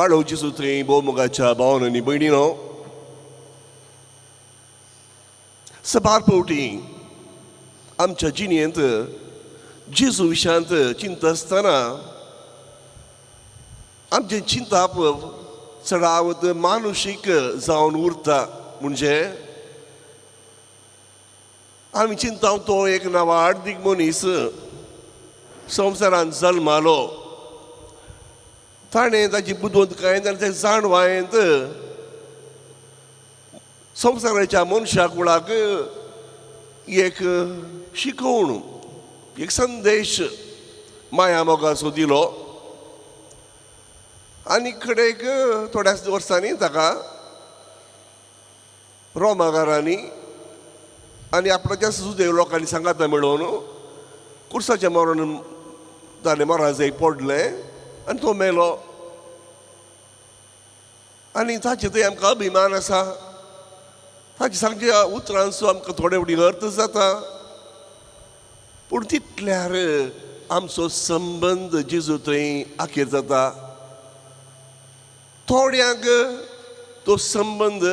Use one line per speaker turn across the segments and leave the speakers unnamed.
बाळोवची सुत्री भोवमुगाच्या भावान आनी भयणीनो, सबार फावटी आमच्या जिणेंत जेजू विशयांत चिंता आसतना आमचें चिंताप चडावत मानुशीक जावन उरता. म्हणजे आमी चिंताव तो एक नावाडीक मनीस संवसारांत जल्मालो. ताणें ताची बुदवंतकायेंत आनी ताच्या जाणवायेंत संवसाराच्या मनशा कुळाक एक शिकवण, एक संदेश माया मोगाचो दिलो. आनी कडेक थोड्याच वर्सांनी ताका रोमागारांनी आनी आपणाच्या सुदैव लोकांनी सांगाता मेळोवन कुर्साचें मरण जालें, मराजय पडलें आनी तो मेलो. आनी ताचे थंय आमकां अभिमान आसा. ताचे सांगच्या उतरांचो आमकां थोडे फावटी अर्थ जाता. पूण तितल्यार आमचो संबंद जेजू थंय आखेर जाता. थोड्यांक तो संबंद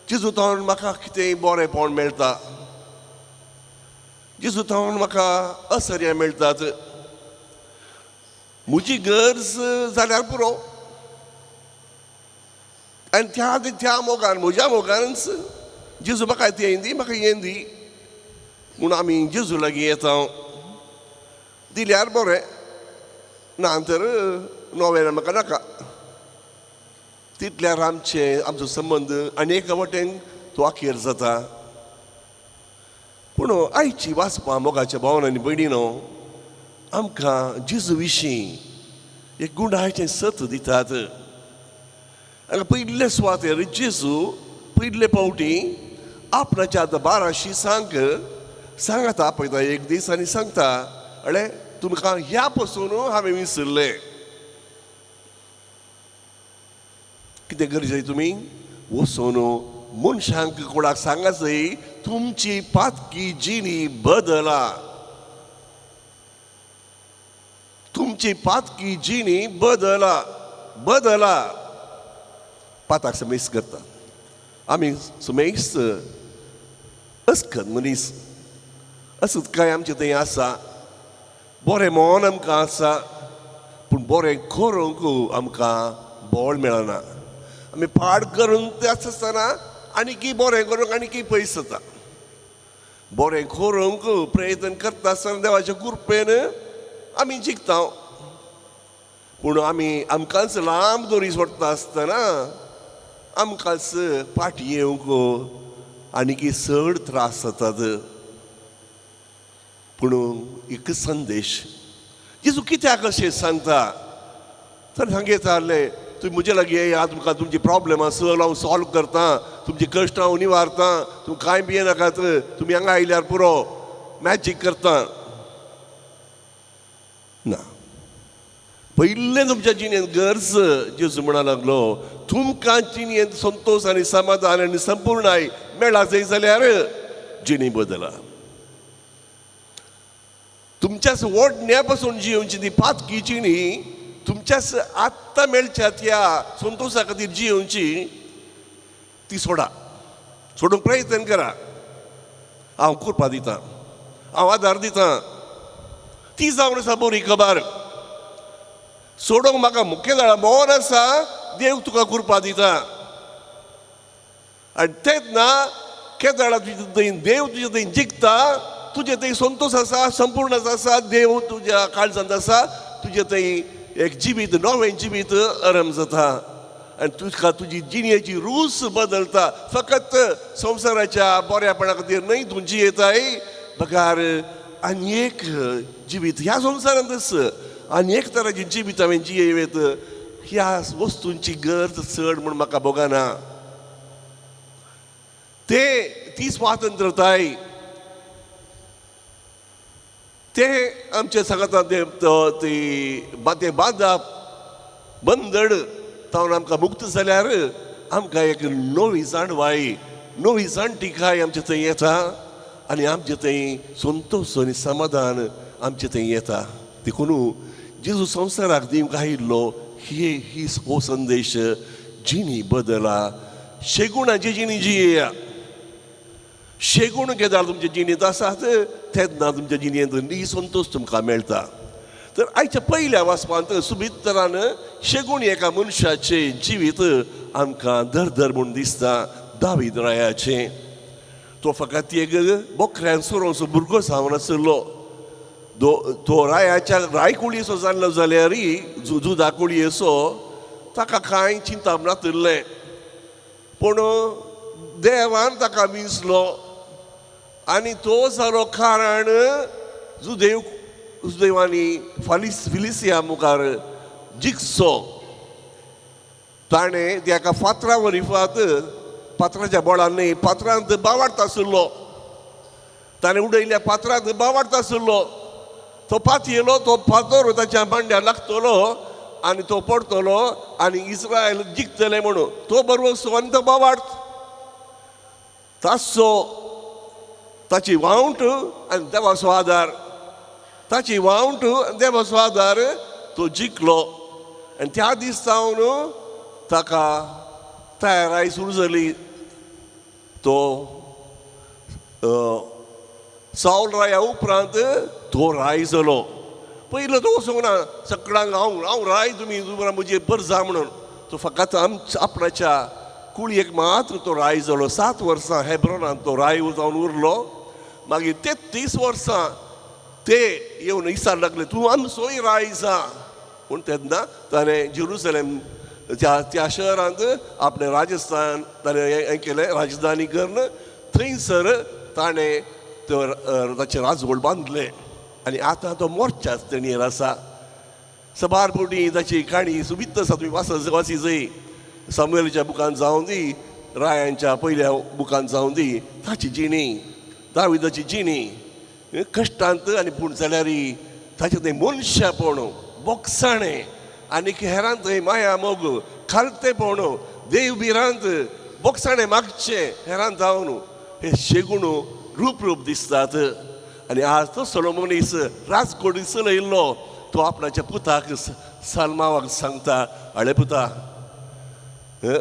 जेजू थावन म्हाका कितेंय बरेंपण मेळटा, जेजू थावन म्हाका असर्या मेळटात. म्हजी गरज जाल्यार पुरो. आनी त्या मोगान, म्हज्या मोगानच जेजू म्हाका तें दी, म्हाका हें दी म्हूण आमी जेजू लागीं येता. दिल्यार बरें, ना तर नवें म्हाका नाका. तितल्यार आमचो संबंद आनी एका वटेन तो आखेर जाता. पूण आयची वाचपा मोगाच्या भावान आनी भयणीनो आमकां जेजू विशीं एक गुणाचें सत दितात. हांगा पयले सुवातेर जेजू पयले फावटी आपणाच्या 12 शिसांक सांगता पळयता एक दीस आनी सांगता, अळे तुमकां ह्या पासून हांवें विसरले. कितें गरजे तुमी वचून मनशांक कोणाक सांगा जाय, तुमची पातकी जिणी बदला. तुमची पातकी जिणी बदला. बदला पाताक समेस करता. आमी समेस अस्कत मनीस असत काय आमचे थंय आसा. बरें मन आमकां आसा, पूण बरें करूंक आमकां बळ मेळना. आमी पाड करून तें आसतना आनीकी बरें करूंक आनीकी पयस जाता. बरें करूंक प्रयत्न करता आसतना देवाच्या कृपेन आमी जिखता. पूण आमी आमकांच लांब दोरी सोडटा आसतना आमकांच फाटी येवंक आनीकी चड त्रास जातात. पूण एक संदेश जेजू कित्याक अशें सांगता तर सांगयताले, तुमी म्हजे लागीं येया, तुमकां तुमचे प्रॉब्लेम आसा हांव सॉल्व करता, तुमची कश्ट हांव निवारता, तुमकां कांय बी नाकात, तुमी हांगा आयल्यार पुरो मॅजीक करता. ना, पयलें तुमच्या जिणेंत गरज जेजू म्हणा लागलो, तुमकां जिणेंत संतोश आनी समाधान आनी संपूर्णाय मेळ्ळा जाय जाल्यार जिणी बदला. तुमच्याच ओडण्या पासून जियोवची ती पातकी जिणी तुमच्याच आत्तां मेळच्या त्या संतोशा खातीर जियोवची ती सोडा. सोडूंक प्रयत्न करा. हांव कृपा दितां, हांव आदार दितां. ती जावन आसा बरी खबर. सोडूंक म्हाका मुख्य जाळा मोन आसा, देव तुका कृपा दिता. आनी तेंच ना केदाळा तुजे थंय देव तुजे थंय जिखता, तुजे थंय संतोश आसा, संपूर्ण आसा, देव तुज्या काळजांत आसा, तुजे थंय एक जिवीत, नवें जिवीत आरंभ जाता. आनी तुका तुजी जिणेची रूच बदलता. फकत संवसाराच्या बऱ्यापणा खातीर न्हय तूं जियेताय, बगार आनी एक जिवीत ह्या संवसारांतच आनी एक तराची जिवीत हांवें जियेवेत. ह्या वस्तूंची गरज चड म्हूण म्हाका भोगना. ती स्वातंत्रताय ते आमचे सांगता ते बांदप बंदड तावन आमकां मुक्त जाल्यार आमकां एक नवी जाणवाय, नवी जाणटीकाय आमचे थंय येता आनी आमचे थंय संतोश आनी समाधान आमचे थंय येता. देखून जेजू संवसाराक दिवंक आयिल्लो ही हो संदेश जिणी बदला शेगुणाची जिणी जियेया शेगूण केदार तुमच्या जिणेंत आसात तेन्ना तुमच्या जिणेंत संतोश तुमकां मेळटा. तर आयच्या पयल्या वाचपांत सुबीत तरान शेगूण एका मनशाचें जिवीत आमकां धर म्हूण दिसता दावीद रायाचें. तो फकत एक बोकऱ्यान सोरोसो भुरगो जावन नासलो. तो रायाच्या रायकुळयेचो जाल्लो जाल्यारय जुदा कुळयेचो ताका कांय चिंता नासलें. पूण देवान ताका विंचलो आनी तो जालो कारण जुदेवांनी फिलिस्तिया मुखार जिखचो. ताणें ताका फातरां वरिफात फातराच्या बळांनी फातरांत बावाडता आसलो. ताणें उडयल्या फातरांत बावाडता आसलो. तो पातयेलो तो फातर ताच्या मांड्यार लागतलो आनी तो पडटलो आनी इस्रायल जिखतले म्हणून तो बरोबर सुवंत बावाड ताचो ताची वावंट आनी देवाचो आदार ताची वावंट आनी देवाचो आदार तो जिखलो. आनी त्या दीस सावन ताका तयाराय सुरू जाली. तो साऊल राया उपरांत तो राय जालो. पयलो तो वचूंक ना सगळ्यांक हांव राय तुमी म्हजे बर जा म्हणून. तो फकत आपणाच्या कुळयेक मात्र तो राय जालो. 7 वर्सां हेब्रोनांत तो राय जावन उरलो. मागीर 33 वर्सां ते येवन विचार लागले तूं आमचोय राय जा पूण तेन्ना ताणें जेरुसलेम त्या शहरांत आपलें राजस्थान ताणें हें केलें राजधानी करून थंयसर ताणें ताचें राजवट बांदलें. आनी आतां तो मोर्चाच तेणीर आसा. सबारपोटी ताची काणी सुबित्त आसा तुमी वाची जंय सामुएलाच्या बुकांत जावं दी रायांच्या पयल्या बुकांत जावं दी ताची जिणी दाविदाची जिणी कश्टांत आनी पूण जाल्यारय ताचें तें मनशापण बोगसाणें आनीक हेरांत माया मोग खालतेपण देवबिरांत बोगसाणें मागचें हेरांत जावन हे शेगूण रूप दिसतात. आनी आज तो सलो मनीस राजकोडीचो येयल्लो तो आपणाच्या पुताक सालमावाक सांगता आळे पुता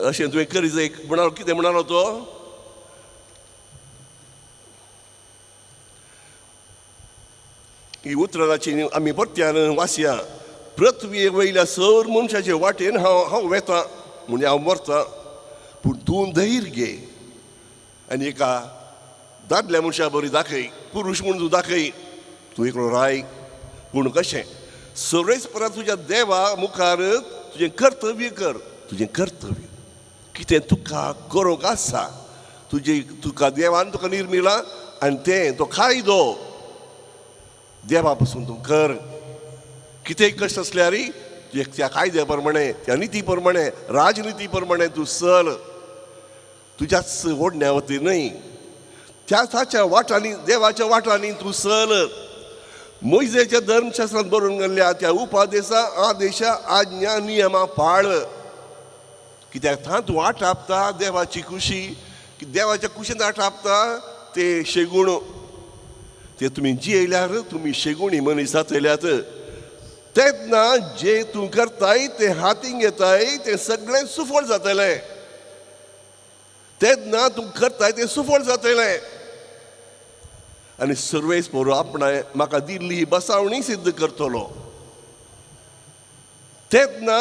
अशें तुवें करीत एक म्हणालो कितें म्हणालो तो ही उतराची आमी परत्यान वाचया. पृथ्वी वयल्या सर मनशाचे वाटेन हांव वेता म्हणजे हांव मरता पूण तूं धैर्य घे आनी एका दादल्या मनशा बरी दाखय पुरुश म्हूण तूं दाखय तूं एकलो राय पूण कशें सरेस परत तुज्या देवा मुखार तुजें कर्तव्य कर. तुजें कर्तव्य कितें तुका करूंक आसा तुका देवान तुका निर्मिला आनी तें तो कायदो देवा पासून तूं कर. कितेंय कश्ट असल्यारय त्या कायद्या प्रमाणे त्या निती प्रमाणे राजनिती प्रमाणे तूं चल. तुज्याच ओडण्या वती न्हय ताच्या वाटांनी देवाच्या वाटांनी तूं चल. मोइजेच्या धर्मशास्त्रांत बरोवन गेल्ल्या त्या उपादेशा आदेशा आज्ञा नियमां पाळ. कित्याक थंय तूं आटापता देवाची खुशी देवाच्या कुशींत आटापता ते शेगूण ते तुमी जियेल्यार तुमी शेगुणी मनीस जातल्यात. तेन्ना जे तूं करताय ते हातीन घेताय तें सगळें सुफळ जातलें. तेन्ना तूं करताय तें सुफळ जातलें. आनी सर्वेस पोर आपणाय म्हाका दिल्ली ही बसावणी सिद्ध करतलो. तेन्ना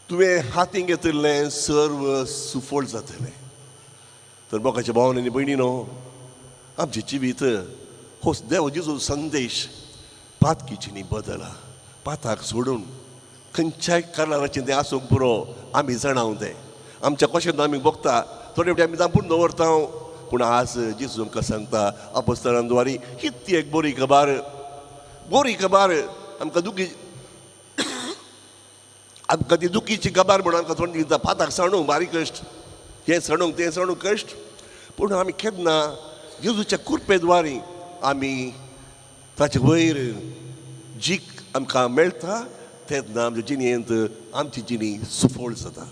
तुवें हातीन घेतिल्लें सर्व सुफळ जातलें. तर मोगाच्या भावनांनी भयणीनो आमचें जिवीत हो देव जेजू संदेश पातकीची न्ही बदला. पाताक सोडून खंयच्याय कारणाचें तें आसूंक पुरो आमी जाणाव तें आमच्या कशें आमी बगता थोडे फावटी आमी दांपून दवरता. पूण आज जेजू आमकां सांगता अपोस्तलांद्वारी कितली एक बरी खबर आमकां आमकां ती दुखीची खबर म्हणून आमकां थोडी दिता. पाताक सणूंक बारीक कश्ट हें सणूंक तें सणूंक कश्ट पूण आमी केन्ना जेजूच्या कृपेद्वारी आमी ताचे वयर जीक आमकां मेळटा तेन्ना आमच्या जिणेंत आमची जिणी सुफळ जाता.